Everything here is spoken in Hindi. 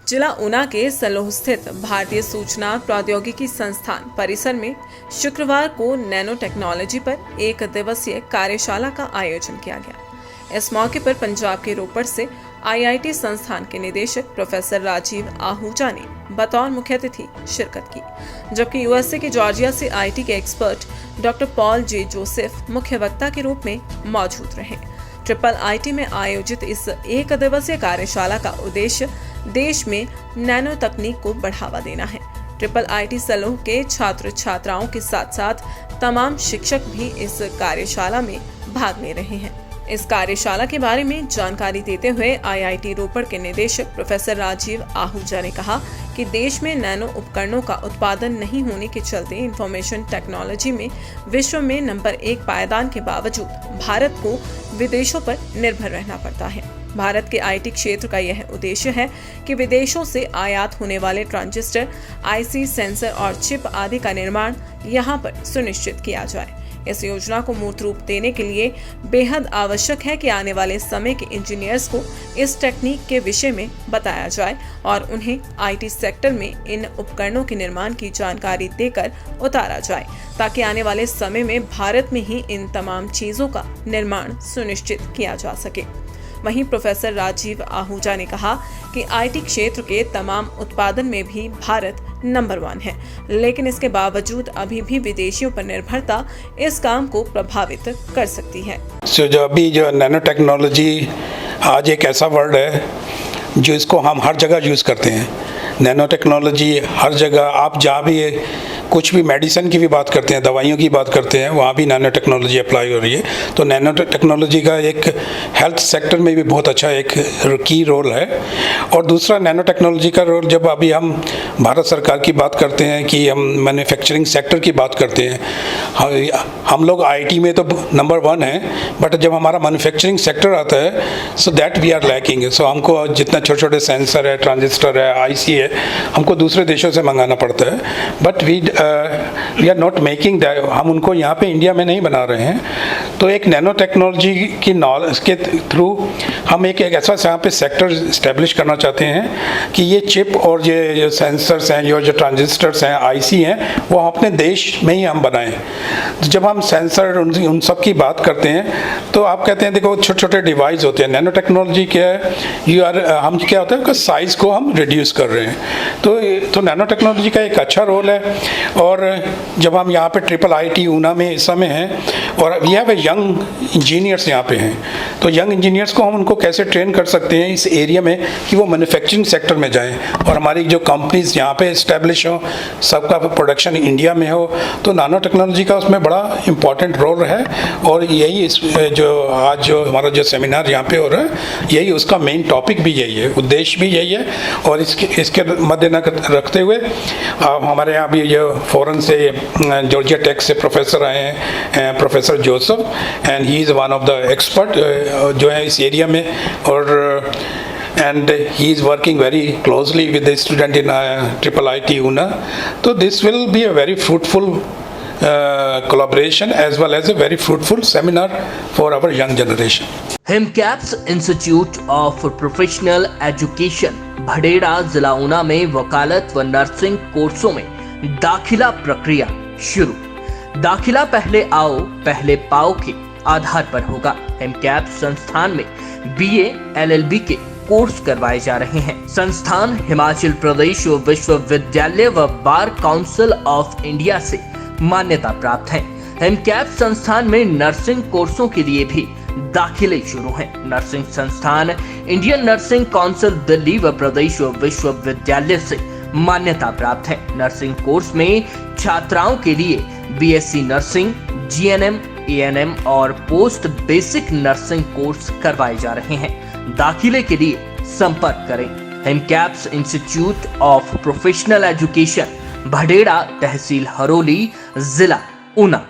जिला ऊना के सलोह स्थित भारतीय सूचना प्रौद्योगिकी संस्थान परिसर में शुक्रवार को नैनो टेक्नोलॉजी पर एक दिवसीय कार्यशाला का आयोजन किया गया। इस मौके पर पंजाब के रोपड़ से आईआईटी संस्थान के निदेशक प्रोफेसर राजीव आहूजा ने बतौर मुख्य अतिथि शिरकत की, जबकि यूएसए के जॉर्जिया से आईटी के एक्सपर्ट डॉक्टर पॉल जे जोसेफ मुख्य वक्ता के रूप में मौजूद रहे। ट्रिपल आईटी में आयोजित इस एक दिवसीय कार्यशाला का उद्देश्य देश में नैनो तकनीक को बढ़ावा देना है। ट्रिपल आईटी सलोह के छात्र छात्राओं के साथ साथ तमाम शिक्षक भी इस कार्यशाला में भाग ले रहे हैं। इस कार्यशाला के बारे में जानकारी देते हुए आईआईटी रोपड़ के निदेशक प्रोफेसर राजीव आहूजा ने कहा कि देश में नैनो उपकरणों का उत्पादन नहीं होने के चलते इंफॉर्मेशन टेक्नोलॉजी में विश्व में नंबर 1 पायदान के बावजूद भारत को विदेशों पर निर्भर रहना पड़ता है। भारत के आईटी क्षेत्र का यह उद्देश्य है कि विदेशों से आयात होने वाले ट्रांजिस्टर, आईसी, सेंसर और चिप आदि का निर्माण यहां पर सुनिश्चित किया जाए। इस योजना को मूर्त रूप देने के लिए बेहद आवश्यक है कि आने वाले समय के इंजीनियर्स को इस टेक्निक के विषय में बताया जाए और उन्हें आईटी सेक्टर में इन उपकरणों के निर्माण की जानकारी देकर उतारा जाए, ताकि आने वाले समय में भारत में ही इन तमाम चीजों का निर्माण सुनिश्चित किया जा सके। वहीं प्रोफेसर राजीव आहूजा ने कहा कि आईटी क्षेत्र के तमाम उत्पादन में भी भारत नंबर 1 है, लेकिन इसके बावजूद अभी भी विदेशियों पर निर्भरता इस काम को प्रभावित कर सकती है। जो नैनो टेक्नोलॉजी आज एक ऐसा वर्ड है जो इसको हम हर जगह यूज़ करते हैं। नैनो टेक्नोलॉजी हर जगह, आप जहाँ भी कुछ भी मेडिसिन की भी बात करते हैं, दवाइयों की बात करते हैं, वहाँ भी नैनो टेक्नोलॉजी अप्लाई हो रही है। तो नैनो टेक्नोलॉजी का एक हेल्थ सेक्टर में भी बहुत अच्छा एक की रोल है। और दूसरा नैनो टेक्नोलॉजी का रोल, जब अभी हम भारत सरकार की बात करते हैं कि हम मैन्युफैक्चरिंग सेक्टर की बात करते हैं, हम लोग आईटी में तो नंबर 1 हैं, बट जब हमारा मैन्युफैक्चरिंग सेक्टर आता है so that we are lacking. So हमको जितना छोटे छोटे सेंसर है, ट्रांजिस्टर है, आईसी है, हमको दूसरे देशों से मंगाना पड़ता है। But we are not making that, हम उनको यहाँ पे इंडिया में नहीं बना रहे हैं। तो एक नैनो टेक्नोलॉजी की नॉलेज के थ्रू हम एक ऐसा यहाँ पे सेक्टर इस्टेब्लिश करना चाहते हैं कि ये चिप और ये जो सेंसर्स हैं, जो ट्रांजिस्टर्स हैं, आईसी हैं, वो हम अपने देश में ही हम बनाएं। तो जब हम सेंसर उन सब की बात करते हैं तो आप कहते हैं देखो छोटे छोटे डिवाइस होते हैं। नैनो टेक्नोलॉजी क्या है, हम क्या होता है उसका साइज़ को हम रिड्यूस कर रहे हैं। तो नैनो टेक्नोलॉजी का एक अच्छा रोल है। और जब हम यहाँ पे ट्रिपल आईटी ऊना में इस समय हैं और we have a young engineers यहाँ पे हैं, तो यंग इंजीनियर्स को हम उनको कैसे ट्रेन कर सकते हैं इस एरिया में कि वो मैन्युफैक्चरिंग सेक्टर में जाएं और हमारी जो कंपनीज यहाँ पे इस्टेब्लिश हो, सबका प्रोडक्शन इंडिया में हो। तो नैनो टेक्नोलॉजी का उसमें बड़ा इंपॉर्टेंट रोल है। और यही जो आज जो हमारा जो सेमिनार यहाँ पे हो रहा है, यही उसका मेन टॉपिक भी यही है, उद्देश्य भी यही है। और इसके मद्देनजर रखते हुए हमारे यहाँ भी जो फॉरेन से जॉर्जिया टेक से प्रोफेसर आए हैं, professor Joseph, and he is one of the expert जो है इस एरिया में। और and he is working very closely with the student in Triple IT Una. So this will be a very fruitful collaboration as well as a very fruitful seminar for our young generation. Himcaps institute of professional education Bhadera जिला ऊना में वकालत व नर्सिंग कोर्सों में दाखिला प्रक्रिया शुरू। दाखिला पहले आओ पहले पाओ के आधार पर होगा। हिमकैप्स संस्थान में बीए, एलएलबी के कोर्स करवाए जा रहे हैं। संस्थान हिमाचल प्रदेश विश्वविद्यालय व बार काउंसिल ऑफ इंडिया से मान्यता प्राप्त है। हिमकैप्स संस्थान में नर्सिंग कोर्सों के लिए भी दाखिले शुरू हैं। नर्सिंग संस्थान इंडियन नर्सिंग काउंसिल दिल्ली व प्रदेश विश्वविद्यालय से मान्यता प्राप्त है। नर्सिंग कोर्स में छात्राओं के लिए बीएससी नर्सिंग, जीएनएम, एएनएम और पोस्ट बेसिक नर्सिंग कोर्स करवाए जा रहे हैं। दाखिले के लिए संपर्क करें हिमकैप्स इंस्टीट्यूट ऑफ प्रोफेशनल एजुकेशन भडेड़ा, तहसील हरोली, जिला ऊना।